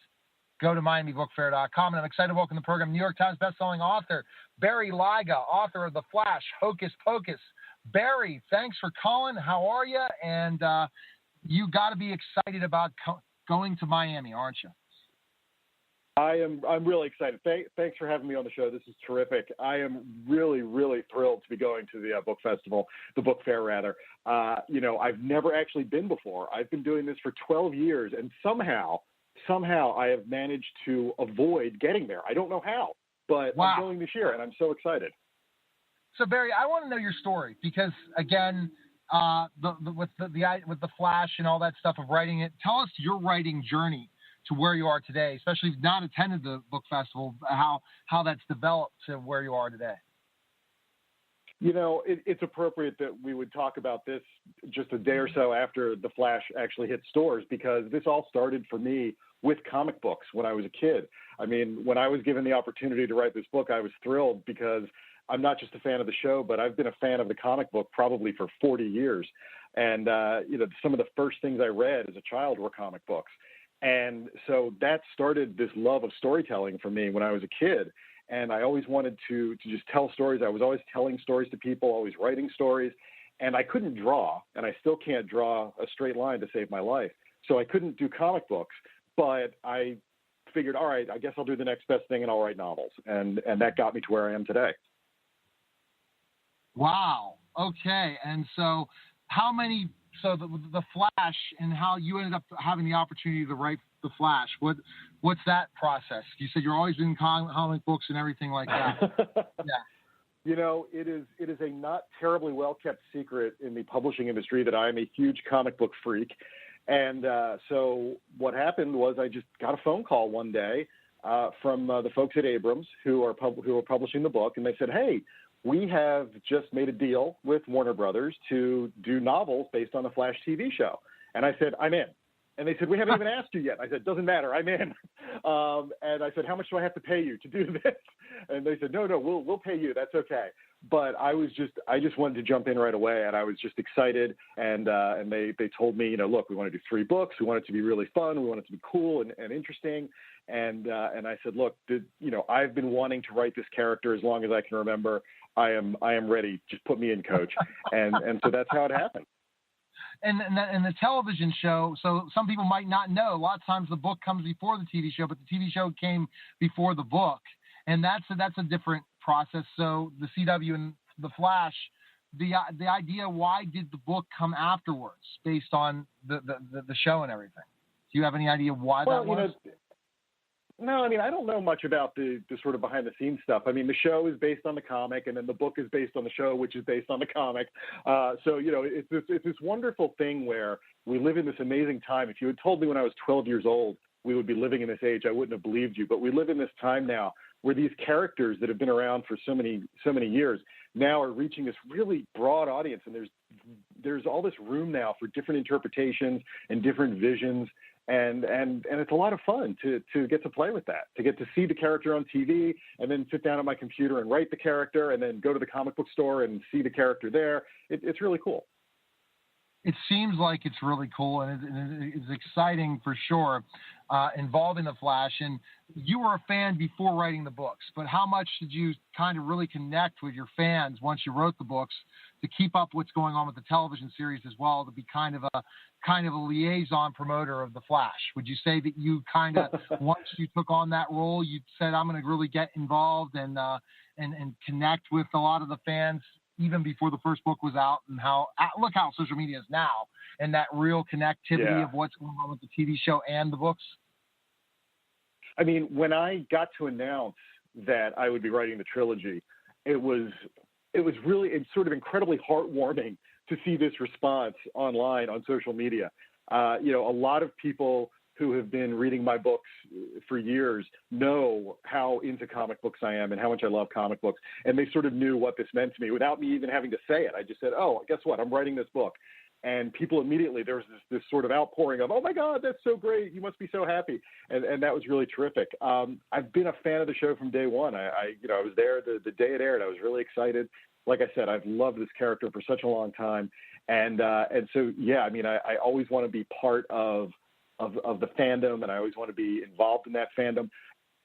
Go to MiamiBookFair.com. And I'm excited to welcome to the program New York Times bestselling author Barry Lyga, author of The Flash, Hocus Pocus. Barry, thanks for calling. How are you? And you got to be excited about going to Miami, aren't you? I'm really excited. Thanks for having me on the show. This is terrific. I am really, really thrilled to be going to the book festival, the book fair rather. I've never actually been before. I've been doing this for 12 years, and somehow I have managed to avoid getting there. I don't know how, but wow. I'm going this year, and I'm so excited. So Barry, I want to know your story because, again, with the Flash and all that stuff of writing it, tell us your writing journey to where you are today, especially if you've not attended the book festival, how that's developed to where you are today. It's appropriate that we would talk about this just a day or so after The Flash actually hit stores, because this all started for me with comic books when I was a kid. I mean, when I was given the opportunity to write this book, I was thrilled because I'm not just a fan of the show, but I've been a fan of the comic book probably for 40 years. And, some of the first things I read as a child were comic books. And so that started this love of storytelling for me when I was a kid. And I always wanted to just tell stories. I was always telling stories to people, always writing stories. And I couldn't draw, and I still can't draw a straight line to save my life. So I couldn't do comic books. But I figured, all right, I guess I'll do the next best thing and I'll write novels. And that got me to where I am today. Wow. Okay. And so the Flash and how you ended up having the opportunity to write The Flash, what's that process? You said you're always doing comic books and everything like that. Yeah. It is a not terribly well-kept secret in the publishing industry that I am a huge comic book freak. And so what happened was I just got a phone call one day from the folks at Abrams who are publishing the book, and they said, hey, we have just made a deal with Warner Brothers to do novels based on the Flash TV show. And I said, I'm in. And they said, we haven't even asked you yet. I said, doesn't matter, I'm in. And I said, how much do I have to pay you to do this? And they said, no, we'll pay you. That's okay. But I just wanted to jump in right away, and I was just excited. And they told me, look, we want to do 3 books. We want it to be really fun. We want it to be cool and interesting. And I said, look, I've been wanting to write this character as long as I can remember. I am ready. Just put me in, coach. And so that's how it happened. And the television show, so some people might not know, a lot of times the book comes before the TV show, but the TV show came before the book. And that's a different process. So the CW and the Flash, the idea, why did the book come afterwards based on the show and everything? Do you have any idea why that was? No, I mean, I don't know much about the sort of behind the scenes stuff. I mean, the show is based on the comic, and then the book is based on the show, which is based on the comic. So, it's this wonderful thing where we live in this amazing time. If you had told me when I was 12 years old we would be living in this age, I wouldn't have believed you. But we live in this time now where these characters that have been around for so many years now are reaching this really broad audience, and there's all this room now for different interpretations and different visions. And it's a lot of fun to get to play with that, to get to see the character on TV and then sit down at my computer and write the character and then go to the comic book store and see the character there. It's really cool. It seems like it's really cool, and it's exciting for sure, involving the Flash. And you were a fan before writing the books, but how much did you kind of really connect with your fans once you wrote the books to keep up what's going on with the television series as well, to be kind of a liaison promoter of the Flash? Would you say that you kind of, once you took on that role, you said, I'm going to really get involved and connect with a lot of the fans even before the first book was out, and look how social media is now, and that real connectivity of what's going on with the TV show and the books? I mean, when I got to announce that I would be writing the trilogy, it was really, it's sort of incredibly heartwarming to see this response online on social media. A lot of people who have been reading my books for years know how into comic books I am and how much I love comic books. And they sort of knew what this meant to me without me even having to say it. I just said, oh, guess what? I'm writing this book. And people immediately, there was this sort of outpouring of, oh my God, that's so great. You must be so happy. And that was really terrific. I've been a fan of the show from day one. I was there the day it aired. I was really excited. Like I said, I've loved this character for such a long time. And so, yeah, I mean, I always want to be part of the fandom, and I always want to be involved in that fandom.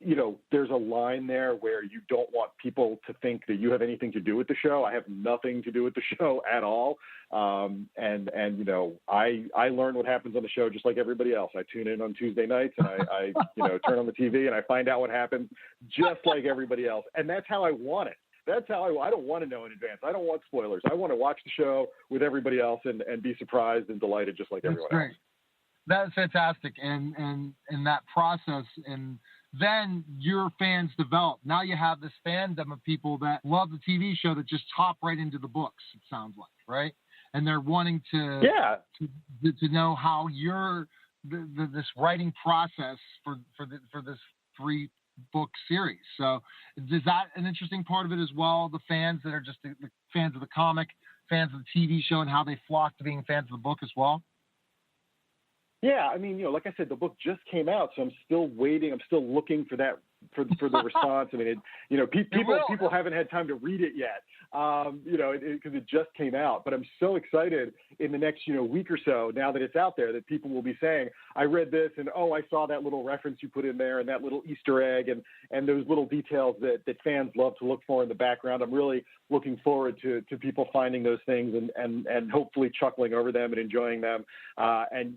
You know, there's a line there where you don't want people to think that you have anything to do with the show. I have nothing to do with the show at all. And you know, I learn what happens on the show just like everybody else. I tune in on Tuesday nights and I turn on the TV and I find out what happens just like everybody else. And that's how I want it. That's how I don't want to know in advance. I don't want spoilers. I want to watch the show with everybody else and be surprised and delighted just like everyone else. That's fantastic. And in that process, and then your fans develop. Now you have this fandom of people that love the TV show that just hop right into the books, it sounds like, right? And they're wanting to know how this writing process for this 3-book series. So is that an interesting part of it as well? The fans that are just the fans of the comic, fans of the TV show, and how they flock to being fans of the book as well? Yeah, I mean, like I said, the book just came out, so I'm still waiting. I'm still looking for that for the response. I mean, people haven't had time to read it yet, because it just came out. But I'm so excited in the next week or so, now that it's out there, that people will be saying, I read this, and I saw that little reference you put in there, and that little Easter egg, and those little details that fans love to look for in the background. I'm really looking forward to people finding those things and hopefully chuckling over them and enjoying them. And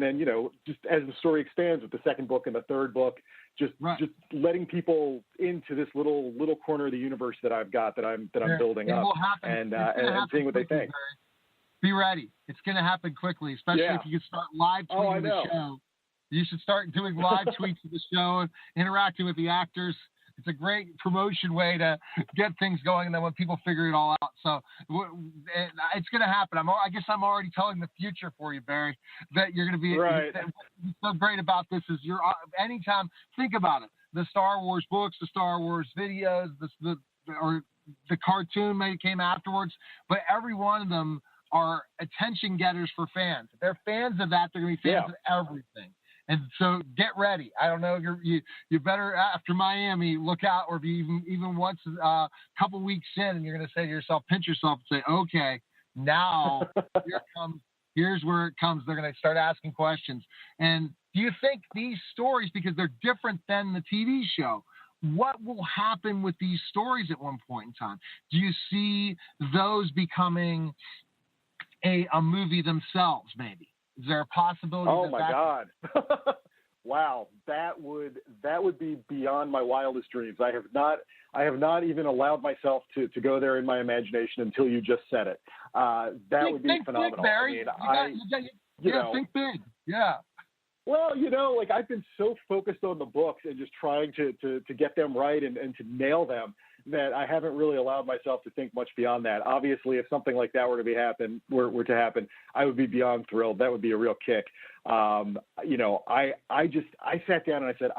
then just as the story expands with the second book and the third book, just letting people into this little corner of the universe that I've got, that I'm building up, and seeing what they think. Be ready. It's going to happen quickly, especially if you can start live tweeting the show. You should start doing live tweets of the show and interacting with the actors. It's a great promotion way to get things going, and then when people figure it all out. So it's going to happen. I guess I'm already telling the future for you, Barry, that you're going to be right. What's so great about this is anytime, think about it, the Star Wars books, the Star Wars videos, or the cartoon maybe came afterwards, but every one of them are attention getters for fans. If they're fans of that, they're going to be fans of everything. And so get ready. I don't know. You better, after Miami, look out, or be even once a couple weeks in, and you're going to say to yourself, pinch yourself and say, okay, now here's where it comes. They're going to start asking questions. And do you think these stories, because they're different than the TV show, what will happen with these stories at one point in time? Do you see those becoming a movie themselves, maybe? Is there a possibility? Oh my God! Wow, that would be beyond my wildest dreams. I have not even allowed myself to go there in my imagination until you just said it. That would be phenomenal. Big, Barry. Think big. Yeah. Well, I've been so focused on the books and just trying to get them right and to nail them, that I haven't really allowed myself to think much beyond that. Obviously, if something like that were to happen, I would be beyond thrilled. That would be a real kick. I sat down and I said,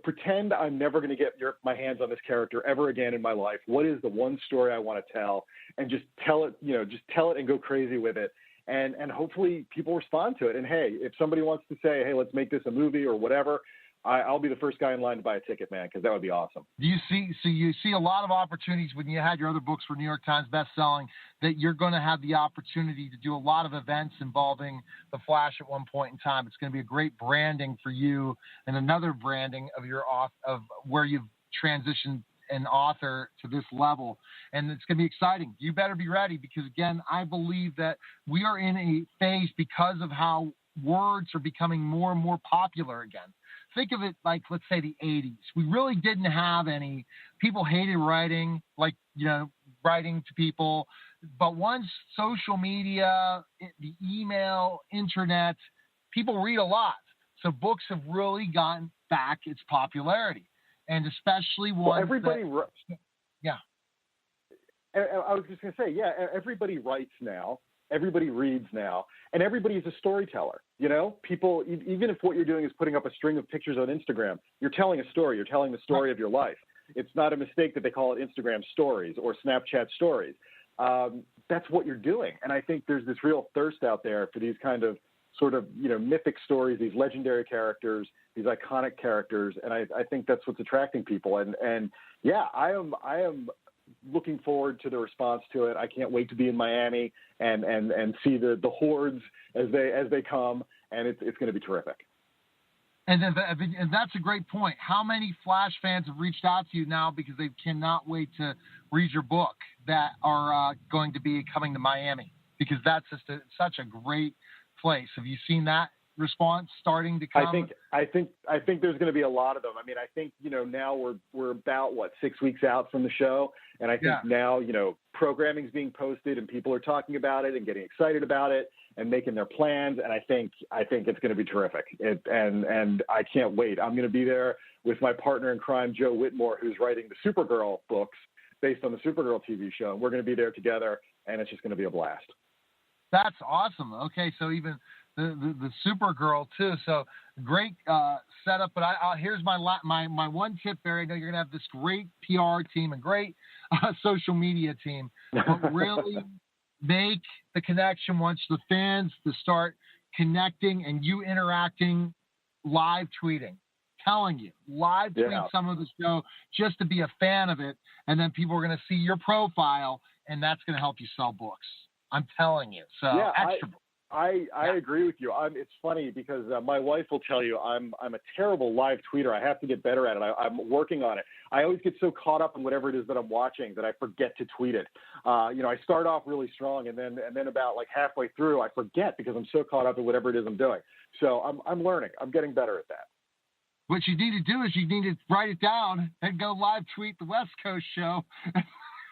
pretend I'm never going to get my hands on this character ever again in my life. What is the one story I want to tell? And just tell it, and go crazy with it. And hopefully people respond to it. And hey, if somebody wants to say, hey, let's make this a movie or whatever, I'll be the first guy in line to buy a ticket, man, because that would be awesome. You see a lot of opportunities when you had your other books for New York Times bestselling, that you're going to have the opportunity to do a lot of events involving the Flash at one point in time. It's going to be a great branding for you, and another branding of where you've transitioned an author to this level, and it's going to be exciting. You better be ready, because again, I believe that we are in a phase, because of how words are becoming more and more popular again. Think of it like, let's say, the 80s. We really didn't have any. People hated writing, writing to people. But once social media, the email, internet, people read a lot. So books have really gotten back its popularity. And especially ones I was just going to say, everybody writes now. Everybody reads now, and everybody is a storyteller. People, even if what you're doing is putting up a string of pictures on Instagram, you're telling a story. You're telling the story of your life. It's not a mistake that they call it Instagram stories or Snapchat stories. that's what you're doing. And I think there's this real thirst out there for these kind of sort of, mythic stories, these legendary characters, these iconic characters. And I think that's what's attracting people. And yeah, I am looking forward to the response to it. I can't wait to be in Miami and see the hordes as they come. And it's going to be terrific. And that's a great point. How many Flash fans have reached out to you now because they cannot wait to read your book that are going to be coming to Miami? Because that's just such a great place. Have you seen that response starting to come? I think there's going to be a lot of them. I mean, I think now we're about 6 weeks out from the show, and I think now programming's being posted and people are talking about it and getting excited about it and making their plans, and I think it's going to be terrific. And I can't wait. I'm going to be there with my partner in crime, Joe Whitmore, who's writing the Supergirl books based on the Supergirl TV show. And we're going to be there together, and it's just going to be a blast. That's awesome. Okay, so even the Supergirl too. So great setup. But here's my one tip, Barry. I know you're going to have this great PR team and great social media team, but really make the connection once the fans to start connecting and you interacting, live tweeting. Telling you, live tweet some of the show just to be a fan of it, and then people are going to see your profile, and that's going to help you sell books. I'm telling you. So extra. I agree with you. It's funny because my wife will tell you I'm a terrible live tweeter. I have to get better at it. I'm working on it. I always get so caught up in whatever it is that I'm watching that I forget to tweet it. I start off really strong, and then about halfway through I forget because I'm so caught up in whatever it is I'm doing. So I'm learning. I'm getting better at that. What you need to do is you need to write it down and go live tweet the West Coast show.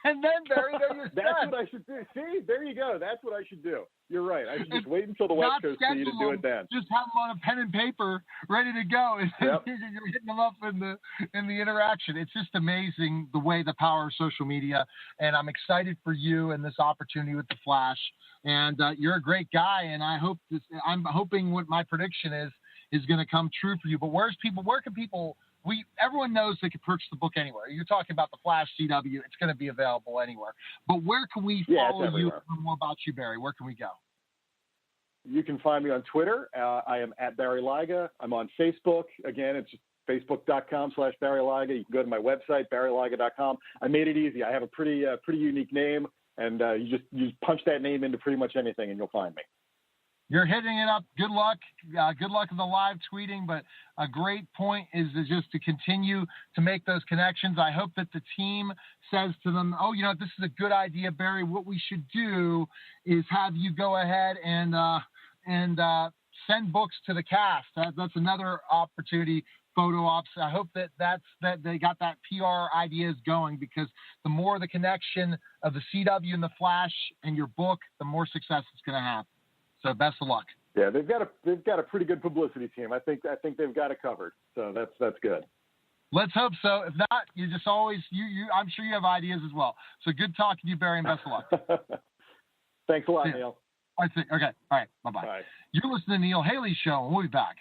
And then, Barry, you're That's what I should do. See, there you go. That's what I should do. You're right. I should just wait until the West Coast for you to do it then. Just have them on a pen and paper ready to go. And you're hitting them up in the interaction. It's just amazing the way the power of social media. And I'm excited for you and this opportunity with the Flash. And you're a great guy. And I'm hoping what my prediction is going to come true for you. But where can people everyone knows they can purchase the book anywhere. You're talking about the Flash CW. It's going to be available anywhere. But where can we follow you and learn more about you, Barry? Where can we go? You can find me on Twitter. I am at Barry Lyga. I'm on Facebook. Again, it's facebook.com/Barry Lyga. You can go to my website, barrylyga.com. I made it easy. I have a pretty unique name, and you just punch that name into pretty much anything, and you'll find me. You're hitting it up. Good luck. Good luck in the live tweeting. But a great point is just to continue to make those connections. I hope that the team says to them, this is a good idea, Barry. What we should do is have you go ahead and send books to the cast. That's another opportunity. Photo ops. I hope that they got that PR ideas going, because the more the connection of the CW and the Flash and your book, the more success it's going to have. So best of luck. Yeah, they've got a pretty good publicity team. I think they've got it covered. So that's good. Let's hope so. If not, you just always I'm sure you have ideas as well. So good talking to you, Barry, and best of luck. Thanks a lot, Neil. Okay. All right. Bye-bye. Bye. You're listening to Neil Haley's show, and we'll be back.